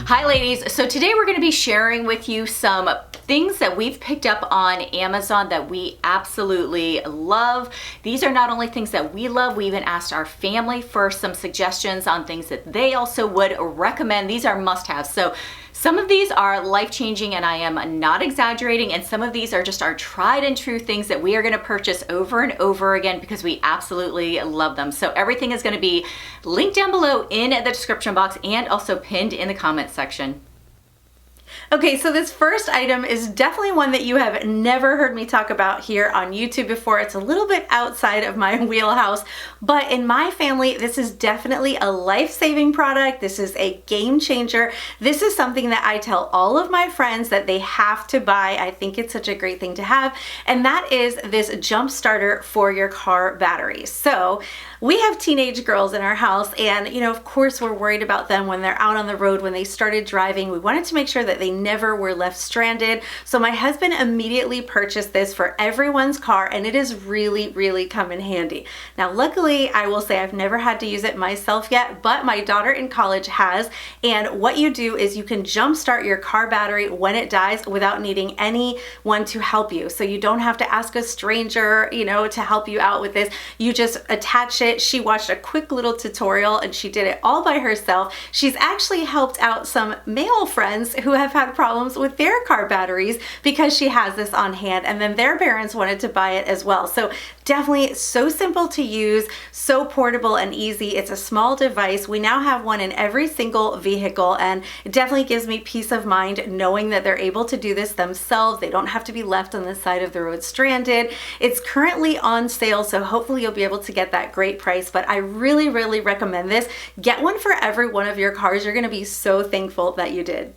Hi ladies, so today we're going to be sharing with you some things that we've picked up on Amazon that we absolutely love. These are not only things that we love, we even asked our family for some suggestions on things that they also would recommend. These are must-haves. So some of these are life-changing, and I am not exaggerating, and some of these are just our tried and true things that we are going to purchase over and over again because we absolutely love them. So everything is going to be linked down below in the description box and also pinned in the comments section. Okay, so this first item is definitely one that you have never heard me talk about here on YouTube before. It's a little bit outside of my wheelhouse, but in my family, this is definitely a life-saving product. This is a game changer. This is something that I tell all of my friends that they have to buy. I think it's such a great thing to have, and that is this jump starter for your car batteries. So we have teenage girls in our house, and of course we're worried about them when they're out on the road, when they started driving. We wanted to make sure that they never were left stranded. So my husband immediately purchased this for everyone's car, and it has really come in handy. Now, luckily, I will say I've never had to use it myself yet, but my daughter in college has. And what you do is you can jumpstart your car battery when it dies without needing anyone to help you. So you don't have to ask a stranger, to help you out with this. You just attach it. She watched a quick little tutorial and she did it all by herself. She's actually helped out some male friends who have had problems with their car batteries because she has this on hand, and then their parents wanted to buy it as well. So definitely so simple to use, so portable and easy. It's a small device. We now have one in every single vehicle, and it definitely gives me peace of mind knowing that they're able to do this themselves. They don't have to be left on the side of the road stranded. It's currently on sale, so hopefully you'll be able to get that great price, but I really recommend this. Get one for every one of your cars. You're going to be so thankful that you did.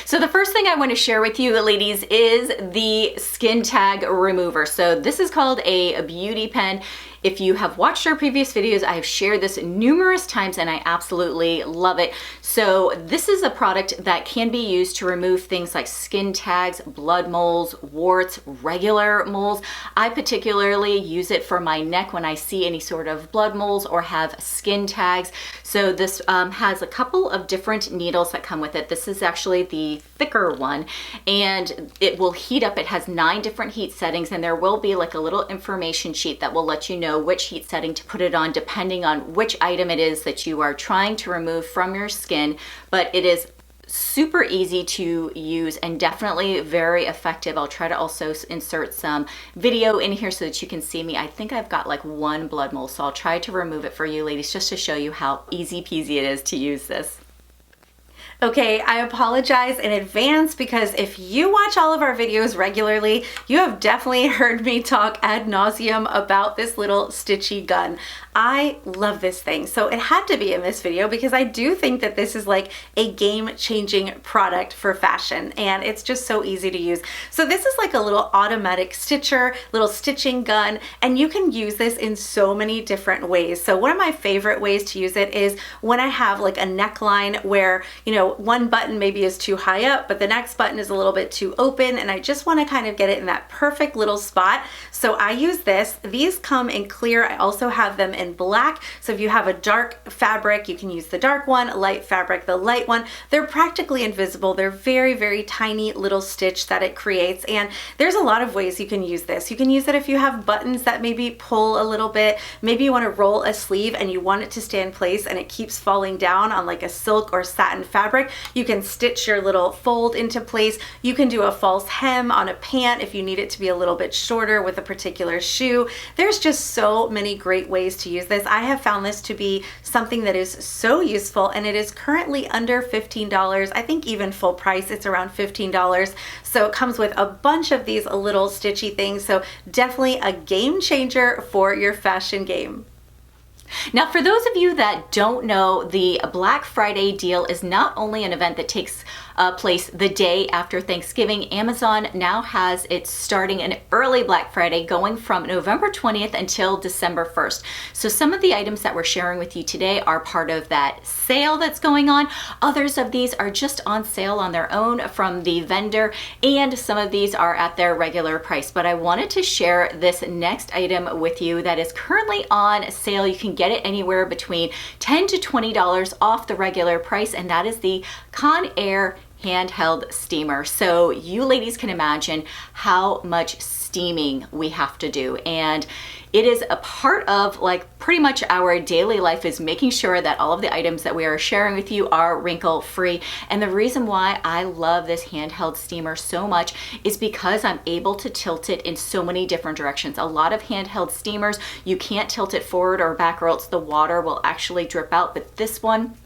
So the first thing I want to share with you, ladies, is the skin tag remover. So this is called a beauty pen. If you have watched our previous videos, I have shared this numerous times and I absolutely love it. So this is a product that can be used to remove things like skin tags, blood moles, warts, regular moles. I particularly use it for my neck when I see any sort of blood moles or have skin tags. So this has a couple of different needles that come with it. This is actually the thicker one, and it will heat up. It has 9 different heat settings, and there will be like a little information sheet that will let you know which heat setting to put it on depending on which item it is that you are trying to remove from your skin. But it is super easy to use and definitely very effective. I'll try to also insert some video in here so that you can see me. I think I've got like 1 blood mole, so I'll try to remove it for you ladies just to show you how easy peasy it is to use this. Okay, I apologize in advance because if you watch all of our videos regularly, you have definitely heard me talk ad nauseum about this little stitchy gun. I love this thing, so it had to be in this video because I do think that this is like a game-changing product for fashion, and it's just so easy to use. So this is like a little automatic stitcher, little stitching gun, and you can use this in so many different ways. So one of my favorite ways to use it is when I have like a neckline where, one button maybe is too high up, but the next button is a little bit too open, and I just want to kind of get it in that perfect little spot. So I use this. These come in clear. I also have them in black. So if you have a dark fabric, you can use the dark one, light fabric, the light one. They're practically invisible. They're very tiny little stitch that it creates. And there's a lot of ways you can use this. You can use it if you have buttons that maybe pull a little bit. Maybe you want to roll a sleeve and you want it to stay in place and it keeps falling down on like a silk or satin fabric. You can stitch your little fold into place. You can do a false hem on a pant if you need it to be a little bit shorter with a particular shoe. There's just so many great ways to use this. I have found this to be something that is so useful, and it is currently under $15. I think even full price, it's around $15. So it comes with a bunch of these little stitchy things. So definitely a game changer for your fashion game. Now, for those of you that don't know, the Black Friday deal is not only an event that takes place the day after Thanksgiving. Amazon now has it starting an early Black Friday going from November 20th until December 1st. So some of the items that we're sharing with you today are part of that sale that's going on. Others of these are just on sale on their own from the vendor, and some of these are at their regular price. But I wanted to share this next item with you that is currently on sale. You can get it anywhere between $10 to $20 off the regular price, and that is the Conair handheld steamer. So you ladies can imagine how much steaming we have to do, and it is a part of like pretty much our daily life, is making sure that all of the items that we are sharing with you are wrinkle free. And the reason why I love this handheld steamer so much is because I'm able to tilt it in so many different directions. A lot of handheld steamers, you can't tilt it forward or back or else the water will actually drip out, but this one,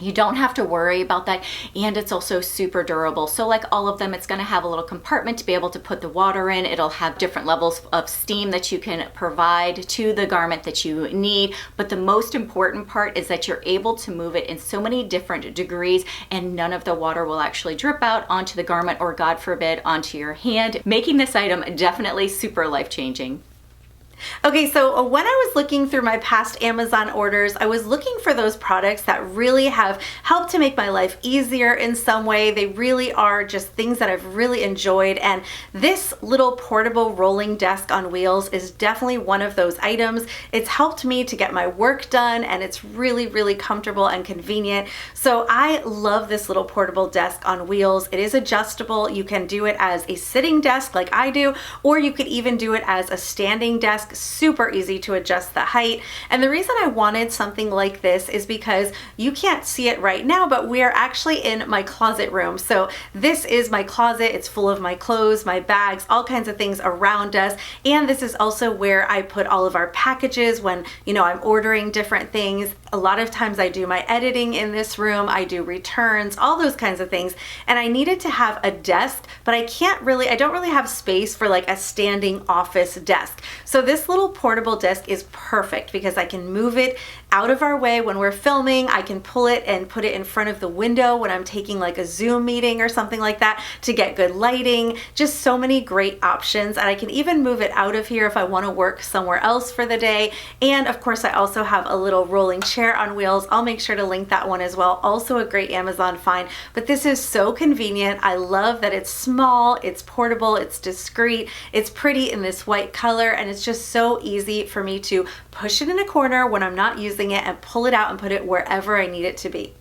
you don't have to worry about that, and it's also super durable. So like all of them, it's gonna have a little compartment to be able to put the water in. It'll have different levels of steam that you can provide to the garment that you need. But the most important part is that you're able to move it in so many different degrees, and none of the water will actually drip out onto the garment or, God forbid, onto your hand, making this item definitely super life-changing. Okay, so when I was looking through my past Amazon orders, I was looking for those products that really have helped to make my life easier in some way. They really are just things that I've really enjoyed, and this little portable rolling desk on wheels is definitely one of those items. It's helped me to get my work done, and it's really, really comfortable and convenient. So I love this little portable desk on wheels. It is adjustable. You can do it as a sitting desk like I do, or you could even do it as a standing desk. Super easy to adjust the height. And the reason I wanted something like this is because you can't see it right now, but we are actually in my closet room. So this is my closet. It's full of my clothes, my bags, all kinds of things around us. And this is also where I put all of our packages when, you know, I'm ordering different things. A lot of times I do my editing in this room. I do returns, all those kinds of things. And I needed to have a desk, but I don't really have space for like a standing office desk. So this little portable desk is perfect because I can move it out of our way when we're filming. I can pull it and put it in front of the window when I'm taking like a Zoom meeting or something like that to get good lighting. Just so many great options. And I can even move it out of here if I want to work somewhere else for the day. And of course, I also have a little rolling chair on wheels. I'll make sure to link that one as well. Also a great Amazon find. But this is so convenient. I love that it's small, it's portable, it's discreet, it's pretty in this white color, and it's just so easy for me to push it in a corner when I'm not using it and pull it out and put it wherever I need it to be.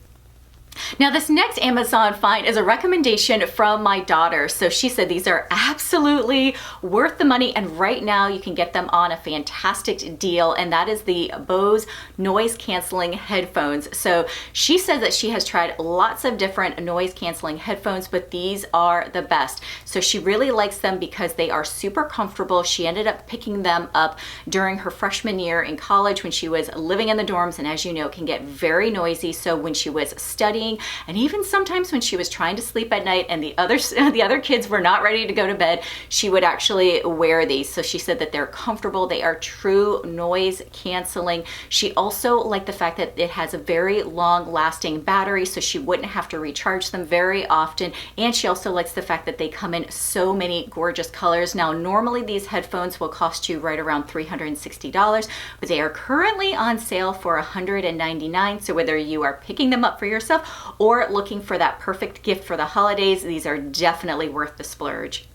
Now this next Amazon find is a recommendation from my daughter. So she said these are absolutely worth the money, and right now you can get them on a fantastic deal, and that is the Bose noise canceling headphones. So she says that she has tried lots of different noise canceling headphones, but these are the best. So she really likes them because they are super comfortable. She ended up picking them up during her freshman year in college when she was living in the dorms, and as you know, it can get very noisy. So when she was studying, and even sometimes when she was trying to sleep at night and the other kids were not ready to go to bed, she would actually wear these. So she said that they're comfortable, they are true noise canceling. She also liked the fact that it has a very long lasting battery, so she wouldn't have to recharge them very often. And she also likes the fact that they come in so many gorgeous colors. Now normally these headphones will cost you right around $360, but they are currently on sale for $199. So whether you are picking them up for yourself or looking for that perfect gift for the holidays, these are definitely worth the splurge.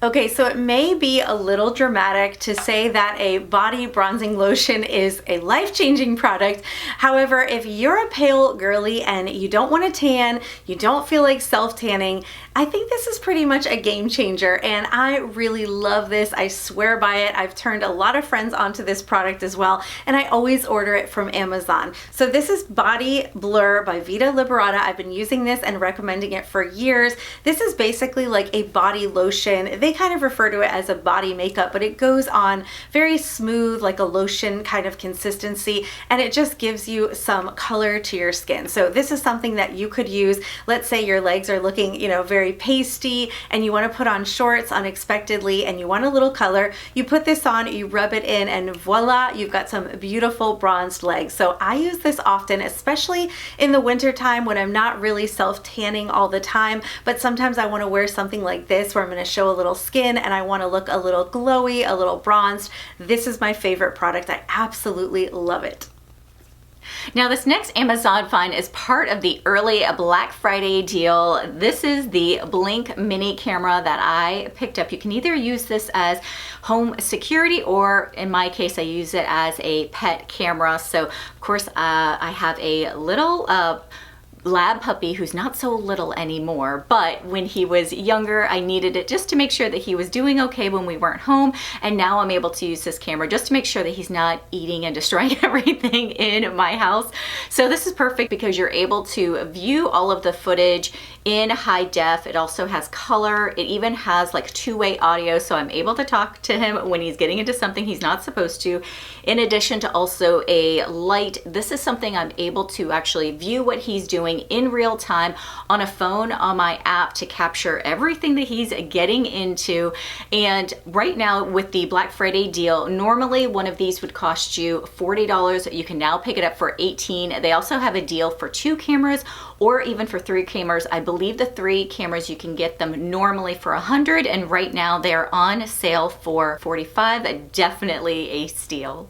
Okay, so it may be a little dramatic to say that a body bronzing lotion is a life-changing product. However, if you're a pale girly and you don't want to tan, you don't feel like self-tanning, I think this is pretty much a game changer, and I really love this. I swear by it. I've turned a lot of friends onto this product as well, and I always order it from Amazon. So this is Body Blur by Vita Liberata. I've been using this and recommending it for years. This is basically like a body lotion. They they kind of refer to it as a body makeup, but it goes on very smooth, like a lotion kind of consistency, and it just gives you some color to your skin. So this is something that you could use. Let's say your legs are looking, very pasty and you want to put on shorts unexpectedly and you want a little color. You put this on, you rub it in, and voila, you've got some beautiful bronzed legs. So I use this often, especially in the winter time when I'm not really self-tanning all the time, but sometimes I want to wear something like this where I'm going to show a little skin and I want to look a little glowy, a little bronzed. This is my favorite product. I absolutely love it. Now this next Amazon find is part of the early Black Friday deal. This is the Blink mini camera that I picked up. You can either use this as home security, or in my case I use it as a pet camera. So of course I have a little lab puppy who's not so little anymore, but when he was younger I needed it just to make sure that he was doing okay when we weren't home, and now I'm able to use this camera just to make sure that he's not eating and destroying everything in my house. So this is perfect because you're able to view all of the footage in high def. It also has color. It even has like two-way audio, so I'm able to talk to him when he's getting into something he's not supposed to. In addition to also a light, this is something I'm able to actually view what he's doing in real time on a phone on my app to capture everything that he's getting into. And right now with the Black Friday deal, normally one of these would cost you $40. You can now pick it up for $18. They also have a deal for 2 cameras or even for 3 cameras. I believe the 3 cameras you can get them normally for $100, and right now they're on sale for $45. Definitely a steal.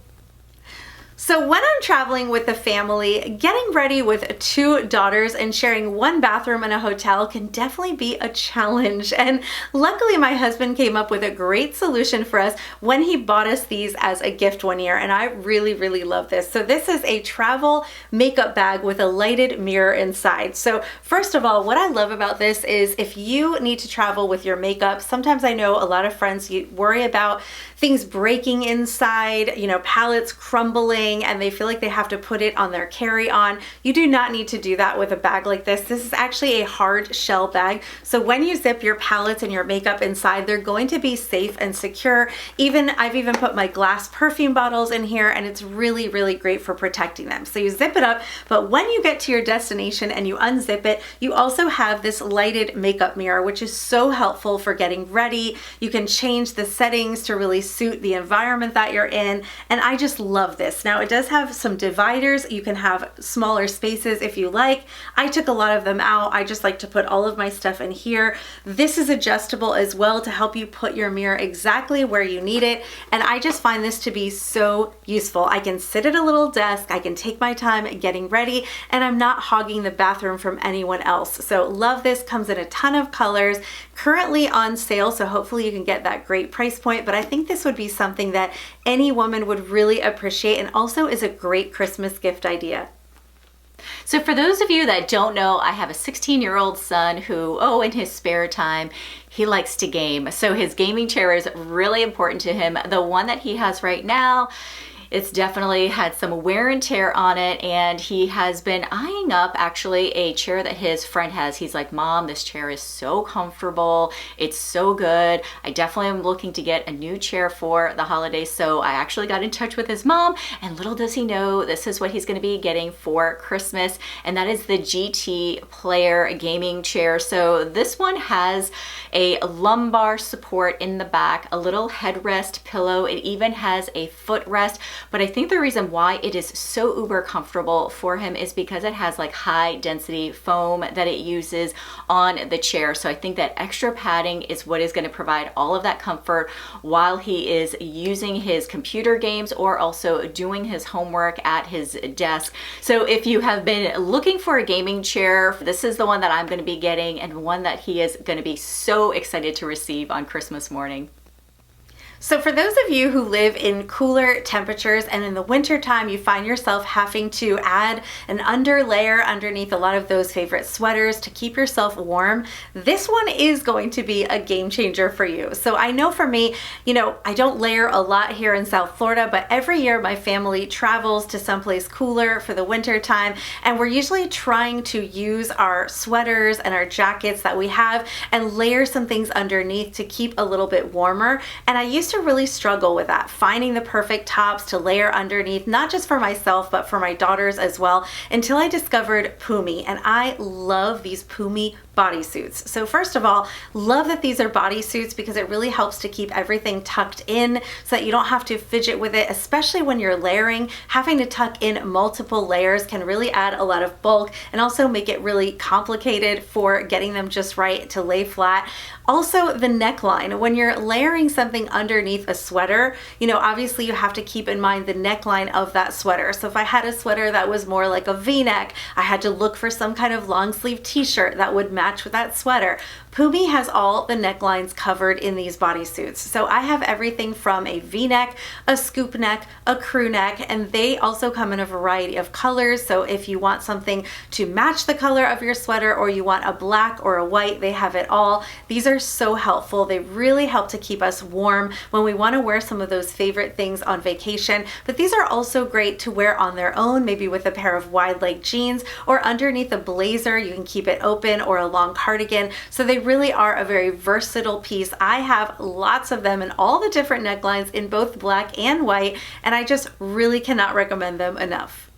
So when I'm traveling with the family, getting ready with 2 daughters and sharing 1 bathroom in a hotel can definitely be a challenge. And luckily my husband came up with a great solution for us when he bought us these as a gift one year, and I really, really love this. So this is a travel makeup bag with a lighted mirror inside. So first of all, what I love about this is if you need to travel with your makeup, sometimes I know a lot of friends, you worry about things breaking inside, palettes crumbling, and they feel like they have to put it on their carry-on. You do not need to do that with a bag like this. This is actually a hard shell bag. So when you zip your palettes and your makeup inside, they're going to be safe and secure. I've even put my glass perfume bottles in here, and it's really, really great for protecting them. So you zip it up, but when you get to your destination and you unzip it, you also have this lighted makeup mirror, which is so helpful for getting ready. You can change the settings to really suit the environment that you're in, and I just love this. Now it does have some dividers. You can have smaller spaces if you like. I took a lot of them out. I just like to put all of my stuff in here. This is adjustable as well to help you put your mirror exactly where you need it, and I just find this to be so useful. I can sit at a little desk, I can take my time getting ready, and I'm not hogging the bathroom from anyone else. So love this. Comes in a ton of colors, currently on sale, so hopefully you can get that great price point, but I think this would be something that any woman would really appreciate, and also is a great Christmas gift idea. So for those of you that don't know, I have a 16-year-old son who, in his spare time, he likes to game. So his gaming chair is really important to him. The one that he has right now, it's definitely had some wear and tear on it, and he has been eyeing up actually a chair that his friend has. He's like, Mom, this chair is so comfortable. It's so good. I definitely am looking to get a new chair for the holidays. So I actually got in touch with his mom, and little does he know, this is what he's gonna be getting for Christmas, and that is the GT Player gaming chair. So this one has a lumbar support in the back, a little headrest pillow. It even has a footrest. But I think the reason why it is so uber comfortable for him is because it has like high density foam that it uses on the chair. So I think that extra padding is what is going to provide all of that comfort while he is using his computer games or also doing his homework at his desk. So if you have been looking for a gaming chair, this is the one that I'm going to be getting, and one that he is going to be so excited to receive on Christmas morning. So for those of you who live in cooler temperatures and in the winter time you find yourself having to add an under layer underneath a lot of those favorite sweaters to keep yourself warm, this one is going to be a game changer for you. So I know for me, I don't layer a lot here in South Florida, but every year my family travels to someplace cooler for the winter time, and we're usually trying to use our sweaters and our jackets that we have and layer some things underneath to keep a little bit warmer. And I used to really struggle with that, finding the perfect tops to layer underneath, not just for myself, but for my daughters as well, until I discovered Pumi. And I love these Pumi bodysuits. So first of all, love that these are bodysuits because it really helps to keep everything tucked in so that you don't have to fidget with it, especially when you're layering. Having to tuck in multiple layers can really add a lot of bulk and also make it really complicated for getting them just right to lay flat. Also, the neckline. When you're layering something underneath a sweater, obviously you have to keep in mind the neckline of that sweater. So if I had a sweater that was more like a V-neck, I had to look for some kind of long sleeve t-shirt that would match with that sweater. Pumi has all the necklines covered in these bodysuits. So I have everything from a V-neck, a scoop neck, a crew neck, and they also come in a variety of colors. So if you want something to match the color of your sweater or you want a black or a white, they have it all. These are so helpful. They really help to keep us warm when we want to wear some of those favorite things on vacation. But these are also great to wear on their own, maybe with a pair of wide leg jeans or underneath a blazer. You can keep it open, or a long cardigan. So they really are a very versatile piece. I have lots of them in all the different necklines in both black and white, and I just really cannot recommend them enough.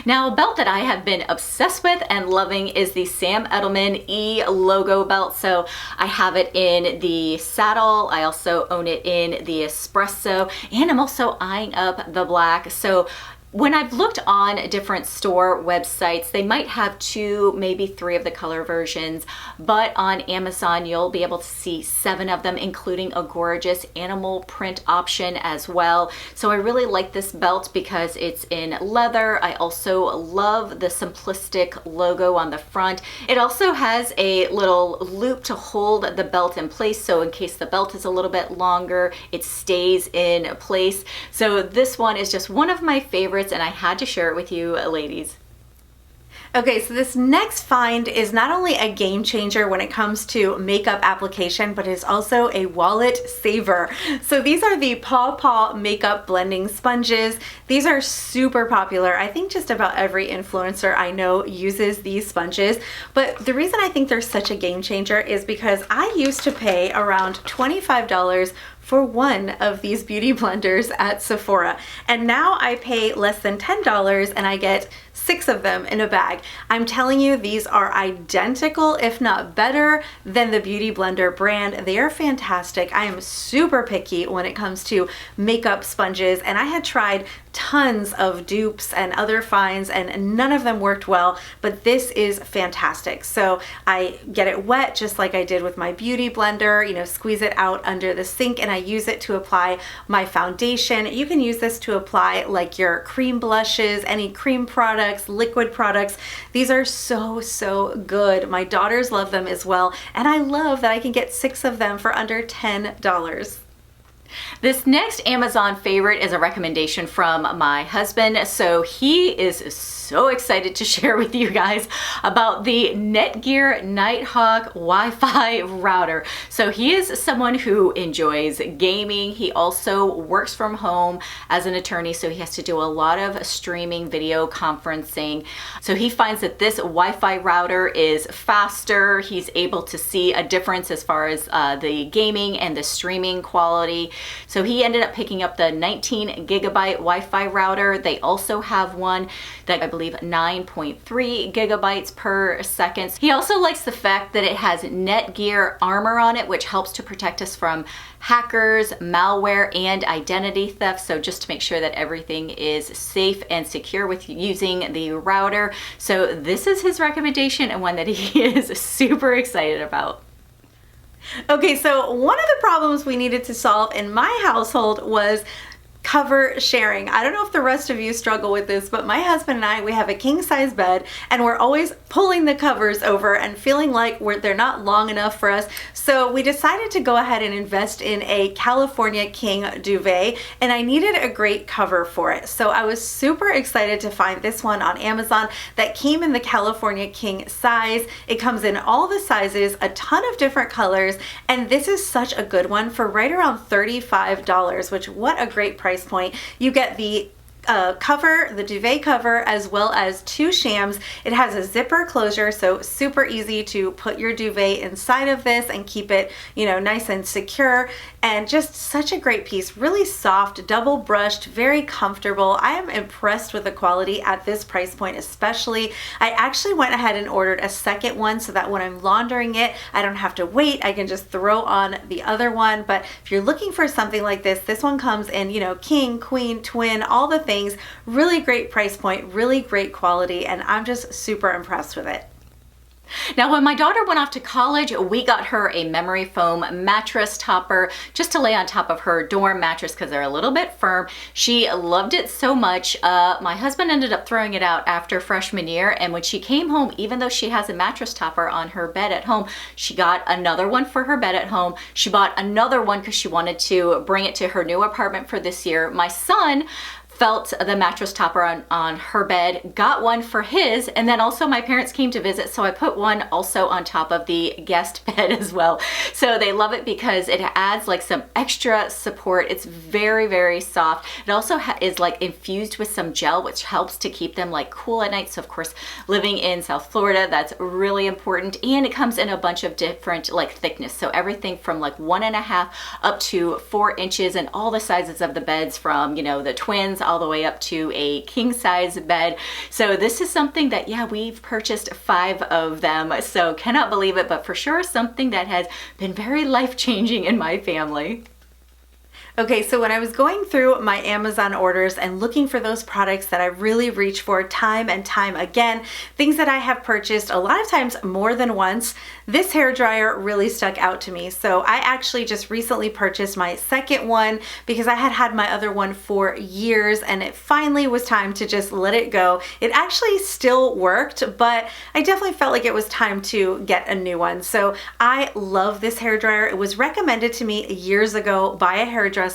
Now, a belt that I have been obsessed with and loving is the Sam Edelman E logo belt. So I have it in the saddle. I also own it in the espresso, and I'm also eyeing up the black. So when I've looked on different store websites, they might have 2, maybe 3 of the color versions, but on Amazon, you'll be able to see 7 of them, including a gorgeous animal print option as well. So I really like this belt because it's in leather. I also love the simplistic logo on the front. It also has a little loop to hold the belt in place. So in case the belt is a little bit longer, it stays in place. So this one is just one of my favorites, and I had to share it with you ladies. Okay, so this next find is not only a game changer when it comes to makeup application, but is also a wallet saver. So these are the Paw Paw makeup blending sponges. These are super popular. I think just about every influencer I know uses these sponges. But the reason I think they're such a game changer is because I used to pay around $25 for one of these beauty blenders at Sephora. And now I pay less than $10 and I get 6 of them in a bag. I'm telling you, these are identical, if not better, than the Beauty Blender brand. They are fantastic. I am super picky when it comes to makeup sponges, and I had tried tons of dupes and other finds and none of them worked well, but this is fantastic. So I get it wet just like I did with my Beauty Blender, squeeze it out under the sink, and I use it to apply my foundation. You can use this to apply like your cream blushes, any cream products, liquid products. These are so good. My daughters love them as well, and I love that I can get 6 of them for under $10. This next Amazon favorite is a recommendation from my husband. So he is so excited to share with you guys about the Netgear Nighthawk Wi-Fi router. So he is someone who enjoys gaming. He also works from home as an attorney, so he has to do a lot of streaming video conferencing. So he finds that this Wi-Fi router is faster. He's able to see a difference as far as the gaming and the streaming quality. So he ended up picking up the 19 gigabyte Wi-Fi router. They also have one that I believe 9.3 gigabytes per second. He also likes the fact that it has Netgear Armor on it, which helps to protect us from hackers, malware, and identity theft. So just to make sure that everything is safe and secure with using the router. So this is his recommendation and one that he is super excited about. Okay, so one of the problems we needed to solve in my household was cover sharing. I don't know if the rest of you struggle with this, but my husband and I, we have a king size bed and we're always pulling the covers over and feeling like they're not long enough for us. So we decided to go ahead and invest in a California King duvet, and I needed a great cover for it. So I was super excited to find this one on Amazon that came in the California King size. It comes in all the sizes, a ton of different colors, and this is such a good one for right around $35, which what a great price point. You get the cover, the duvet cover, as well as 2 shams. It has a zipper closure, so super easy to put your duvet inside of this and keep it, you know, nice and secure, and just such a great piece. Really soft, double brushed, very comfortable. I am impressed with the quality at this price point especially. I actually went ahead and ordered a second one so that when I'm laundering it, I don't have to wait. I can just throw on the other one. But if you're looking for something like this one comes in, you know, king, queen, twin, all the things. Really great price point, really great quality, and I'm just super impressed with it. Now, when my daughter went off to college, we got her a memory foam mattress topper just to lay on top of her dorm mattress because they're a little bit firm. She loved it so much. My husband ended up throwing it out after freshman year, and when she came home, even though she has a mattress topper on her bed at home, she got another one for her bed at home. She bought another one because she wanted to bring it to her new apartment for this year. My son felt the mattress topper on her bed, got one for his, and then also my parents came to visit, so I put one also on top of the guest bed as well. So they love it because it adds like some extra support. It's very, very soft. It also is like infused with some gel, which helps to keep them like cool at night. So of course, living in South Florida, that's really important. And it comes in a bunch of different like thickness. So everything from like 1.5 up to 4 inches, and all the sizes of the beds from, you know, the twins all the way up to a king size bed. So this is something that, yeah, we've purchased 5 of them. So cannot believe it, but for sure something that has been very life-changing in my family. Okay, so when I was going through my Amazon orders and looking for those products that I really reach for time and time again, things that I have purchased a lot of times more than once, this hair dryer really stuck out to me. So I actually just recently purchased my second one because I had had my other one for years, and it finally was time to just let it go. It actually still worked, but I definitely felt like it was time to get a new one. So I love this hair dryer. It was recommended to me years ago by a hairdresser,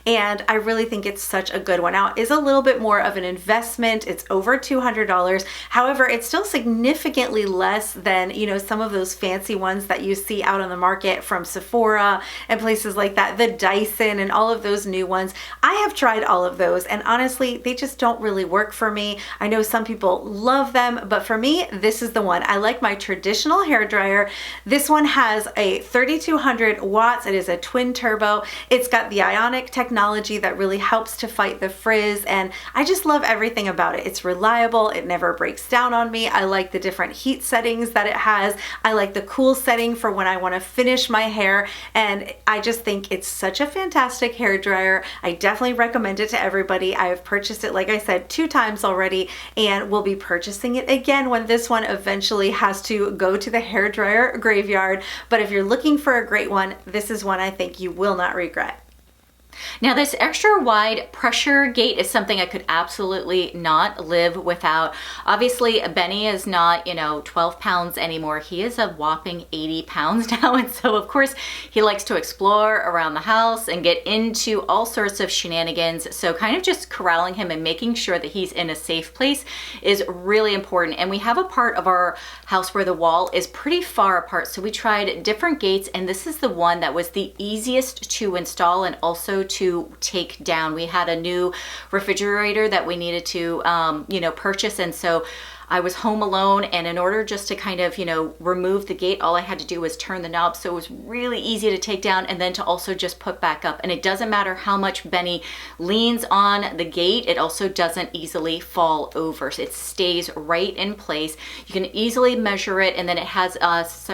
and I really think it's such a good one. Now, it is a little bit more of an investment. It's over $200. However, it's still significantly less than, you know, some of those fancy ones that you see out on the market from Sephora and places like that, the Dyson and all of those new ones. I have tried all of those, and honestly, they just don't really work for me. I know some people love them, but for me, this is the one. I like my traditional hair dryer. This one has a 3200 watts. It is a twin turbo. It's got the ionic technology that really helps to fight the frizz, and I just love everything about it. It's reliable. It never breaks down on me. I like the different heat settings that it has. I like the cool setting for when I want to finish my hair, and I just think it's such a fantastic hair dryer. I definitely recommend it to everybody. I have purchased it, like I said, 2 times already, and will be purchasing it again when this one eventually has to go to the hair dryer graveyard. But if you're looking for a great one, this is one I think you will not regret. Now, this extra wide pressure gate is something I could absolutely not live without. Obviously, Benny is not, 12 pounds anymore. He is a whopping 80 pounds now. And so, of course, he likes to explore around the house and get into all sorts of shenanigans. So kind of just corralling him and making sure that he's in a safe place is really important. And we have a part of our house where the wall is pretty far apart. So we tried different gates, and this is the one that was the easiest to install and also to take down. We had a new refrigerator that we needed to purchase, and so I was home alone, and in order just to kind of, remove the gate, all I had to do was turn the knob. So it was really easy to take down and then to also just put back up. And it doesn't matter how much Benny leans on the gate, it also doesn't easily fall over. So it stays right in place. You can easily measure it, and then it has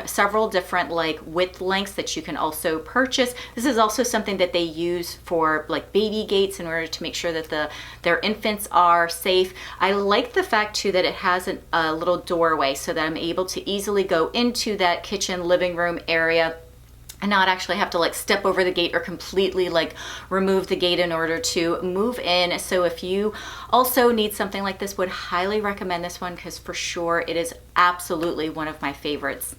several different width lengths that you can also purchase. This is also something that they use for baby gates in order to make sure that their infants are safe. I like the fact too that it has a little doorway so that I'm able to easily go into that kitchen living room area and not actually have to like step over the gate or completely like remove the gate in order to move in. So if you also need something like this, would highly recommend this one, because for sure it is absolutely one of my favorites.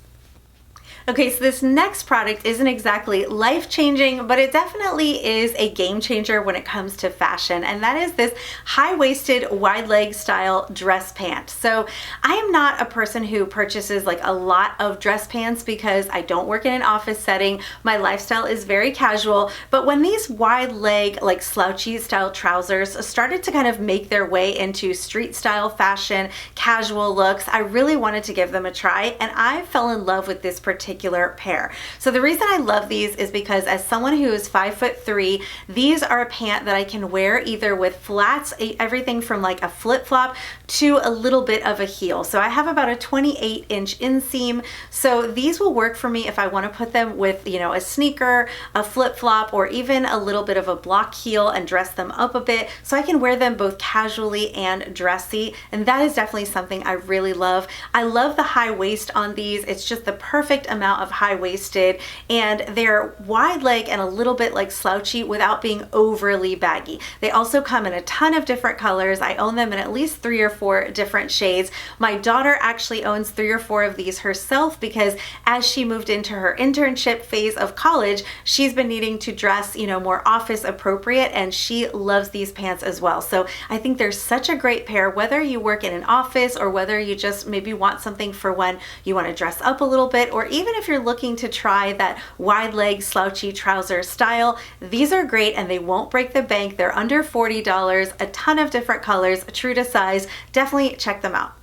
Okay, so this next product isn't exactly life-changing, but it definitely is a game changer when it comes to fashion, and that is this high-waisted, wide-leg style dress pant. So I am not a person who purchases like a lot of dress pants because I don't work in an office setting. My lifestyle is very casual, but when these wide-leg, like slouchy style trousers started to kind of make their way into street style fashion, casual looks, I really wanted to give them a try, and I fell in love with this particular pair. So the reason I love these is because as someone who is 5'3", these are a pant that I can wear either with flats, everything from like a flip-flop to a little bit of a heel. So I have about a 28-inch inseam. So these will work for me if I want to put them with, you know, a sneaker, a flip-flop, or even a little bit of a block heel and dress them up a bit. So I can wear them both casually and dressy. And that is definitely something I really love. I love the high waist on these. It's just the perfect amount of high-waisted, and they're wide leg and a little bit like slouchy without being overly baggy. They also come in a ton of different colors. I own them in at least 3 or 4 different shades. My daughter actually owns 3 or 4 of these herself because as she moved into her internship phase of college, she's been needing to dress, you know, more office appropriate, and she loves these pants as well. So I think they're such a great pair, whether you work in an office or whether you just maybe want something for when you want to dress up a little bit, or even if you're looking to try that wide leg slouchy trouser style. These are great and they won't break the bank. They're under $40, a ton of different colors, true to size. Definitely check them out.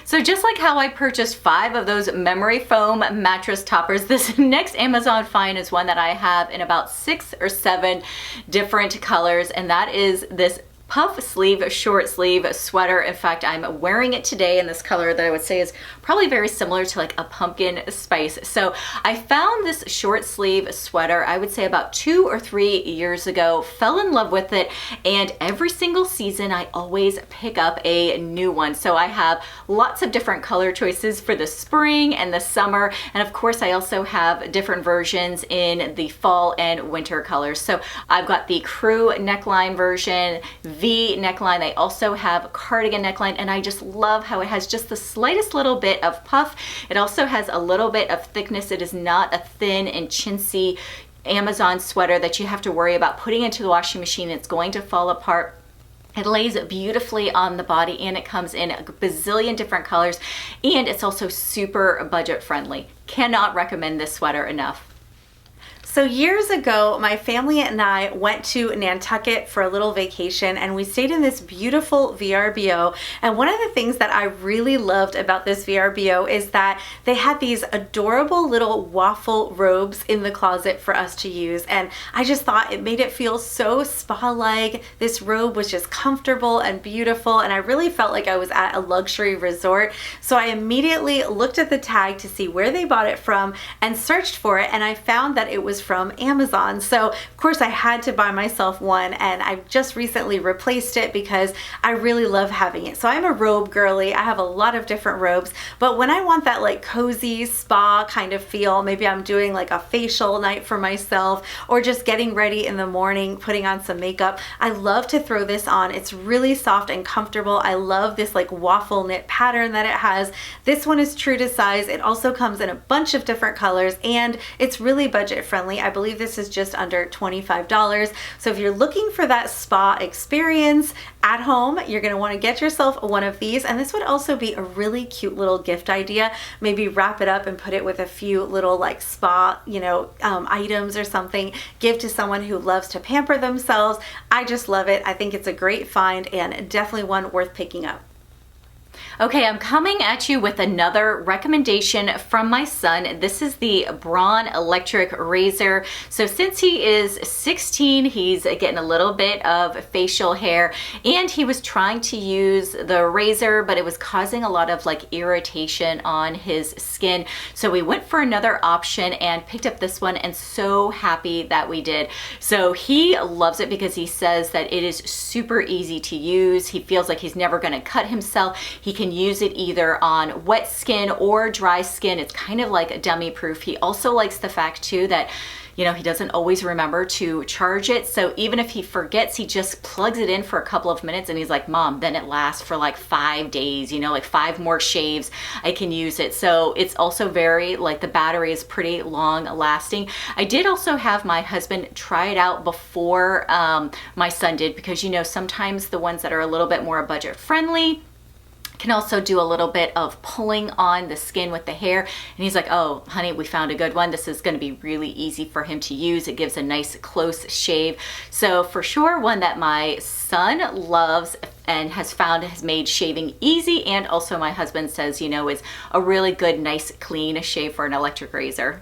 So just like how I purchased 5 of those memory foam mattress toppers, this next Amazon find is one that I have in about 6 or 7 different colors, and that is this puff sleeve, short sleeve sweater. In fact, I'm wearing it today in this color that I would say is probably very similar to like a pumpkin spice. So I found this short sleeve sweater, I would say about 2 or 3 years ago, fell in love with it, and every single season I always pick up a new one. So I have lots of different color choices for the spring and the summer, and of course I also have different versions in the fall and winter colors. So I've got the crew neckline version, V neckline. I also have cardigan neckline, and I just love how it has just the slightest little bit of puff. It also has a little bit of thickness. It is not a thin and chintzy Amazon sweater that you have to worry about putting into the washing machine. It's going to fall apart. It lays beautifully on the body, and it comes in a bazillion different colors, and it's also super budget friendly. Cannot recommend this sweater enough. So years ago, my family and I went to Nantucket for a little vacation, and we stayed in this beautiful VRBO. And one of the things that I really loved about this VRBO is that they had these adorable little waffle robes in the closet for us to use. And I just thought it made it feel so spa-like. This robe was just comfortable and beautiful, and I really felt like I was at a luxury resort. So I immediately looked at the tag to see where they bought it from and searched for it, and I found that it was from Amazon. So of course I had to buy myself one, and I've just recently replaced it because I really love having it. So I'm a robe girly. I have a lot of different robes, but when I want that like cozy spa kind of feel, maybe I'm doing like a facial night for myself or just getting ready in the morning, putting on some makeup, I love to throw this on. It's really soft and comfortable. I love this like waffle knit pattern that it has. This one is true to size. It also comes in a bunch of different colors, and it's really budget friendly. I believe this is just under $25. So if you're looking for that spa experience at home, you're going to want to get yourself one of these. And this would also be a really cute little gift idea. Maybe wrap it up and put it with a few little like spa, items or something. Give to someone who loves to pamper themselves. I just love it. I think it's a great find and definitely one worth picking up. Okay, I'm coming at you with another recommendation from my son. This is the Braun electric razor. So since he is 16, he's getting a little bit of facial hair, and he was trying to use the razor, but it was causing a lot of like irritation on his skin. So we went for another option and picked up this one, and so happy that we did. So he loves it because he says that it is super easy to use. He feels like he's never going to cut himself. He can use it either on wet skin or dry skin. It's kind of like a dummy proof. He also likes the fact too that he doesn't always remember to charge it. So even if he forgets, he just plugs it in for a couple of minutes and he's like, Mom, then it lasts for like 5 days, like 5 more shaves, I can use it. So it's also very, like, the battery is pretty long lasting. I did also have my husband try it out before my son did, because sometimes the ones that are a little bit more budget friendly can also do a little bit of pulling on the skin with the hair. And he's like, oh, honey, we found a good one. This is going to be really easy for him to use. It gives a nice close shave. So for sure, one that my son loves and has made shaving easy. And also my husband says, is a really good, nice, clean shave for an electric razor.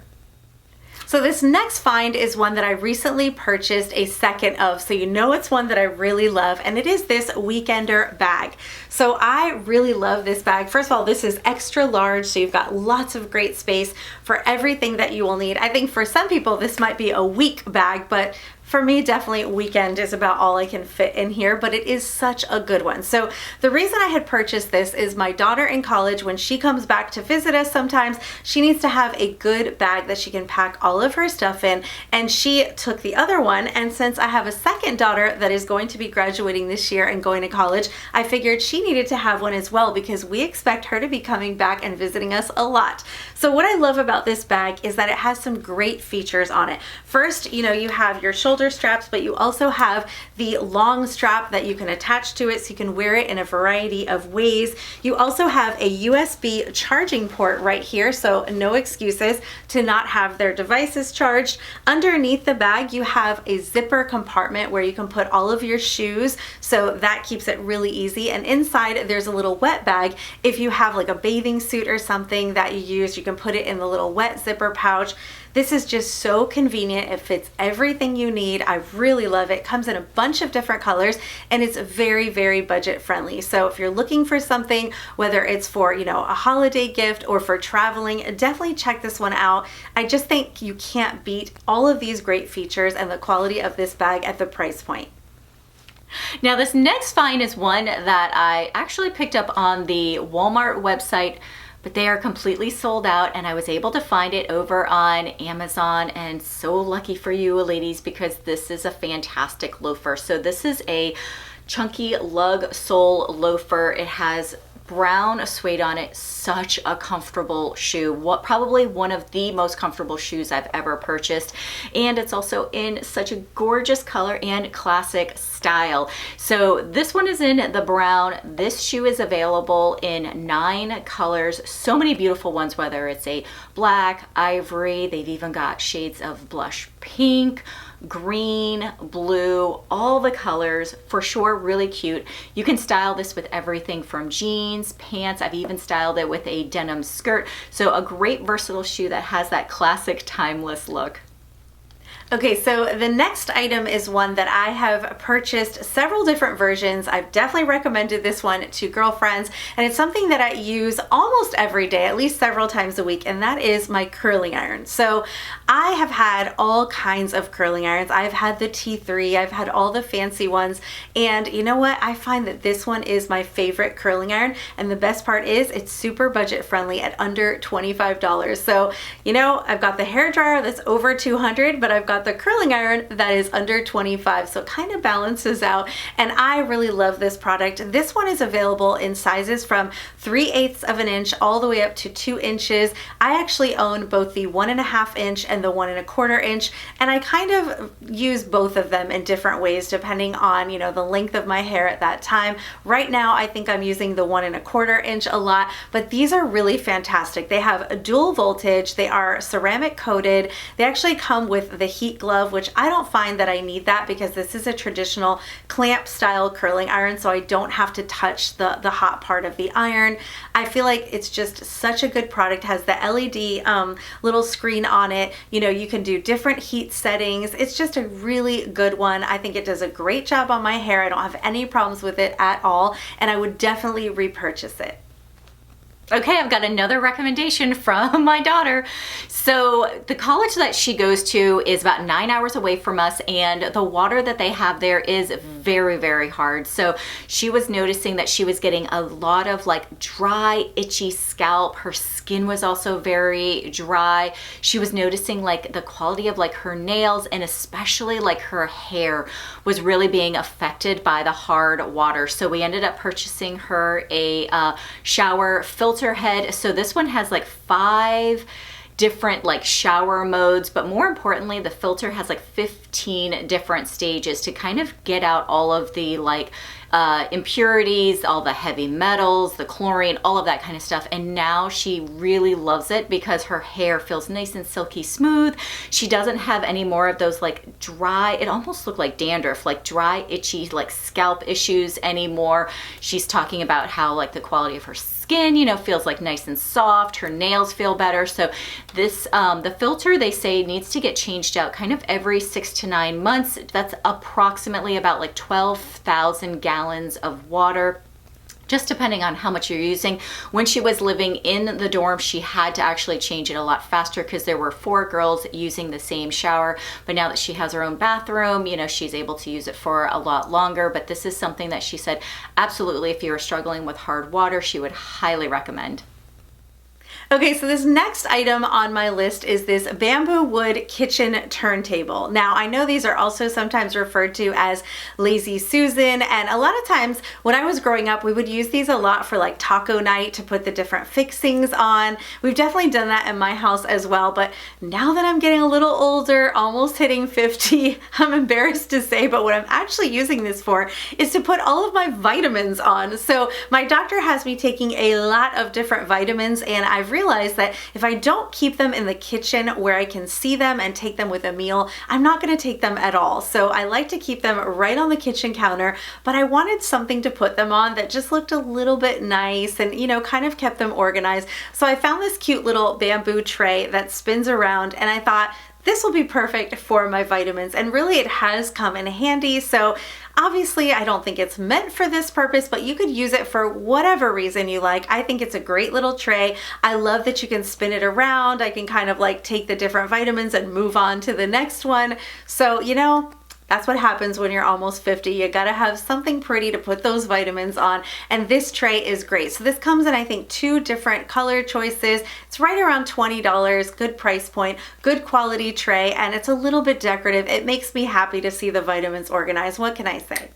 So this next find is one that I recently purchased a second of, so it's one that I really love, and it is this Weekender bag. So I really love this bag. First of all, this is extra large, so you've got lots of great space for everything that you will need. I think for some people this might be a week bag, but for me, definitely weekend is about all I can fit in here, but it is such a good one. So the reason I had purchased this is my daughter in college, when she comes back to visit us sometimes, she needs to have a good bag that she can pack all of her stuff in, and she took the other one. And since I have a second daughter that is going to be graduating this year and going to college, I figured she needed to have one as well, because we expect her to be coming back and visiting us a lot. So what I love about this bag is that it has some great features on it. First, you have your shoulder straps, but you also have the long strap that you can attach to it, so you can wear it in a variety of ways. You also have a USB charging port right here, so no excuses to not have their devices charged. Underneath the bag, you have a zipper compartment where you can put all of your shoes, so that keeps it really easy. And inside, there's a little wet bag. If you have like a bathing suit or something that you use, you can put it in the little wet zipper pouch. This is just so convenient. It fits everything you need. I really love it. Comes in a bunch of different colors, and it's very, very budget friendly. So if you're looking for something, whether it's for, a holiday gift or for traveling, definitely check this one out. I just think you can't beat all of these great features and the quality of this bag at the price point. Now this next find is one that I actually picked up on the Walmart website, but they are completely sold out, and I was able to find it over on Amazon. And so lucky for you ladies, because this is a fantastic loafer. So this is a chunky lug sole loafer. It has brown suede on it. Such a comfortable shoe. Probably one of the most comfortable shoes I've ever purchased. And it's also in such a gorgeous color and classic style. So this one is in the brown. This shoe is available in 9 colors. So many beautiful ones, whether it's a black, ivory, they've even got shades of blush pink, green, blue, all the colors. For sure, really cute. You can style this with everything from jeans, pants. I've even styled it with a denim skirt. So a great versatile shoe that has that classic timeless look. Okay, so the next item is one that I have purchased several different versions. I've definitely recommended this one to girlfriends, and it's something that I use almost every day, at least several times a week, and that is my curling iron. So I have had all kinds of curling irons. I've had the T3, I've had all the fancy ones, and you know what? I find that this one is my favorite curling iron, and the best part is it's super budget friendly at under $25. So, I've got the hair dryer that's over $200, but I've got the curling iron that is under $25, so it kind of balances out, and I really love this product. This one is available in sizes from 3/8 of an inch all the way up to 2 inches. I actually own both the 1.5 inch and the 1.25 inch, and I kind of use both of them in different ways depending on the length of my hair at that time. Right now I think I'm using the 1.25 inch a lot, but these are really fantastic. They have a dual voltage, they are ceramic coated, they actually come with the heat glove, which I don't find that I need that because this is a traditional clamp style curling iron, so I don't have to touch the hot part of the iron. I feel like it's just such a good product. It has the LED little screen on it. You can do different heat settings. It's just a really good one. I think it does a great job on my hair. I don't have any problems with it at all, and I would definitely repurchase it. Okay, I've got another recommendation from my daughter. So the college that she goes to is about 9 hours away from us, and the water that they have there is very, very hard. So she was noticing that she was getting a lot of like dry, itchy scalp. Her skin was also very dry. She was noticing like the quality of like her nails, and especially like her hair was really being affected by the hard water. So we ended up purchasing her a shower filter head. So this one has like 5 different like shower modes, but more importantly, the filter has like 15 different stages to kind of get out all of the like impurities, all the heavy metals, the chlorine, all of that kind of stuff. And now she really loves it because her hair feels nice and silky smooth. She doesn't have any more of those like dry, it almost looked like dandruff, like dry, itchy, like scalp issues anymore. She's talking about how like the quality of her skin, you know, feels like nice and soft. Her nails feel better. So this, the filter, they say, needs to get changed out kind of every 6 to 9 months. That's approximately about like 12,000 gallons of water, just depending on how much you're using. When she was living in the dorm, she had to actually change it a lot faster because there were 4 girls using the same shower. But now that she has her own bathroom, you know, she's able to use it for a lot longer. But this is something that she said, absolutely, if you're struggling with hard water, she would highly recommend. Okay, so this next item on my list is this bamboo wood kitchen turntable. Now, I know these are also sometimes referred to as Lazy Susan, and a lot of times when I was growing up, we would use these a lot for like taco night to put the different fixings on. We've definitely done that in my house as well, but now that I'm getting a little older, almost hitting 50, I'm embarrassed to say, but what I'm actually using this for is to put all of my vitamins on. So my doctor has me taking a lot of different vitamins, and I've realized that if I don't keep them in the kitchen where I can see them and take them with a meal, I'm not going to take them at all. So I like to keep them right on the kitchen counter, but I wanted something to put them on that just looked a little bit nice and, you know, kind of kept them organized. So I found this cute little bamboo tray that spins around, and I thought, this will be perfect for my vitamins, and really it has come in handy. So obviously I don't think it's meant for this purpose, but you could use it for whatever reason you like. I think it's a great little tray. I love that you can spin it around. I can kind of like take the different vitamins and move on to the next one. So, you know, that's what happens when you're almost 50. You gotta have something pretty to put those vitamins on, and this tray is great. So this comes in, I think, 2 different color choices. It's right around $20, good price point, good quality tray, and it's a little bit decorative. It makes me happy to see the vitamins organized. What can I say?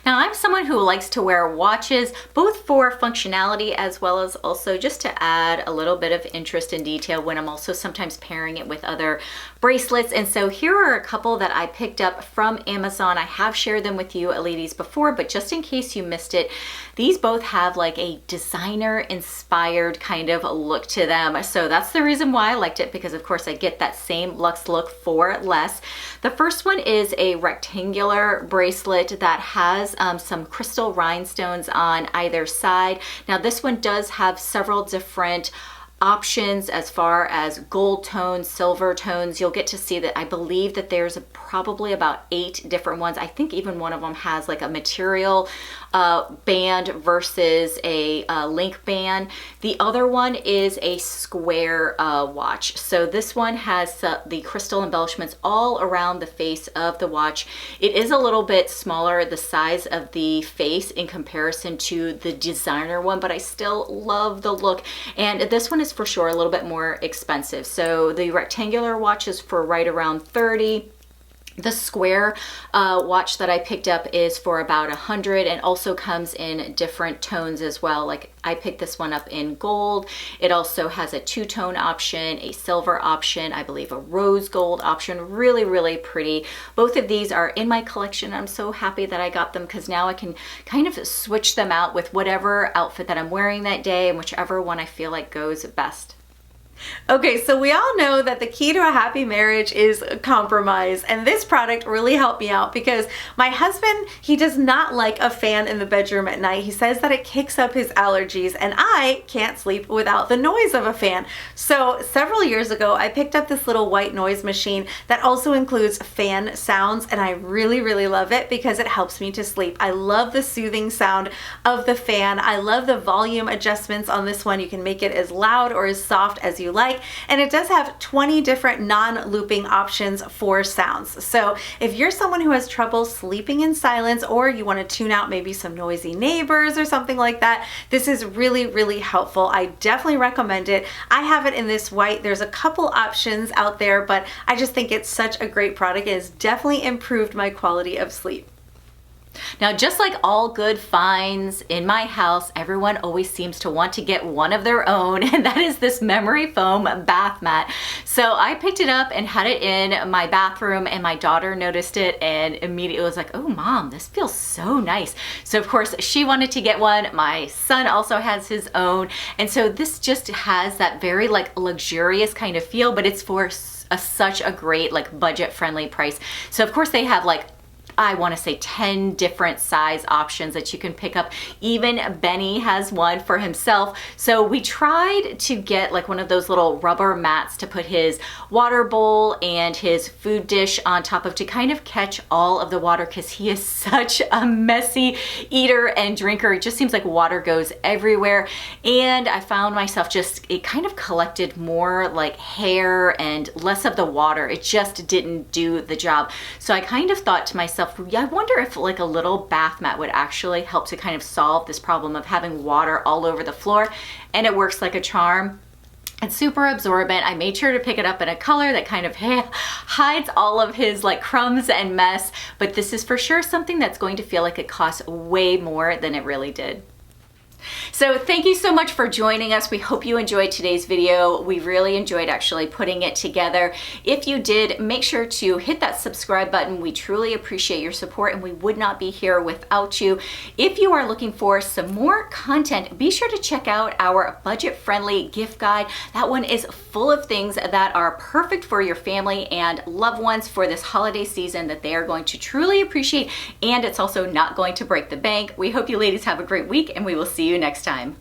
Now, I'm someone who likes to wear watches, both for functionality as well as also just to add a little bit of interest and detail when I'm also sometimes pairing it with other bracelets. And so here are a couple that I picked up from Amazon. I have shared them with you ladies before, but just in case you missed it, these both have like a designer inspired kind of look to them. So that's the reason why I liked it, because of course I get that same luxe look for less. The first one is a rectangular bracelet that has some crystal rhinestones on either side. Now this one does have several different options as far as gold tones, silver tones. You'll get to see that I believe that there's probably about 8 different ones. I think even one of them has like a material band versus a link band. The other one is a square watch. So this one has the crystal embellishments all around the face of the watch. It is a little bit smaller, the size of the face in comparison to the designer one, but I still love the look. And this one is for sure a little bit more expensive. So the rectangular watch is for right around 30. The square watch that I picked up is for about 100, and also comes in different tones as well. Like I picked this one up in gold. It also has a 2-tone option, a silver option, I believe a rose gold option. Really, really pretty. Both of these are in my collection. I'm so happy that I got them because now I can kind of switch them out with whatever outfit that I'm wearing that day and whichever one I feel like goes best. Okay, so we all know that the key to a happy marriage is compromise, and this product really helped me out because my husband, he does not like a fan in the bedroom at night. He says that it kicks up his allergies, and I can't sleep without the noise of a fan. So several years ago, I picked up this little white noise machine that also includes fan sounds, and I really, really love it because it helps me to sleep. I love the soothing sound of the fan. I love the volume adjustments on this one. You can make it as loud or as soft as you you like. And it does have 20 different non-looping options for sounds. So if you're someone who has trouble sleeping in silence, or you want to tune out maybe some noisy neighbors or something like that, this is really, really helpful. I definitely recommend it. I have it in this white. There's a couple options out there, but I just think it's such a great product. It has definitely improved my quality of sleep. Now, just like all good finds in my house, everyone always seems to want to get one of their own, and that is this memory foam bath mat. So I picked it up and had it in my bathroom, and my daughter noticed it and immediately was like, oh mom, this feels so nice. So of course she wanted to get one. My son also has his own. And so this just has that very like luxurious kind of feel, but it's for such a great like budget friendly price. So of course they have like, I want to say 10 different size options that you can pick up. Even Benny has one for himself. So we tried to get like one of those little rubber mats to put his water bowl and his food dish on top of to kind of catch all of the water, because he is such a messy eater and drinker. It just seems like water goes everywhere. And I found myself it kind of collected more like hair and less of the water. It just didn't do the job. So I kind of thought to myself, yeah, I wonder if like a little bath mat would actually help to kind of solve this problem of having water all over the floor. And it works like a charm. It's super absorbent. I made sure to pick it up in a color that kind of hides all of his like crumbs and mess, but this is for sure something that's going to feel like it costs way more than it really did. So thank you so much for joining us. We hope you enjoyed today's video. We really enjoyed actually putting it together. If you did, make sure to hit that subscribe button. We truly appreciate your support, and we would not be here without you. If you are looking for some more content, be sure to check out our budget-friendly gift guide. That one is full of things that are perfect for your family and loved ones for this holiday season that they are going to truly appreciate, and it's also not going to break the bank. We hope you ladies have a great week, and we will see you next time.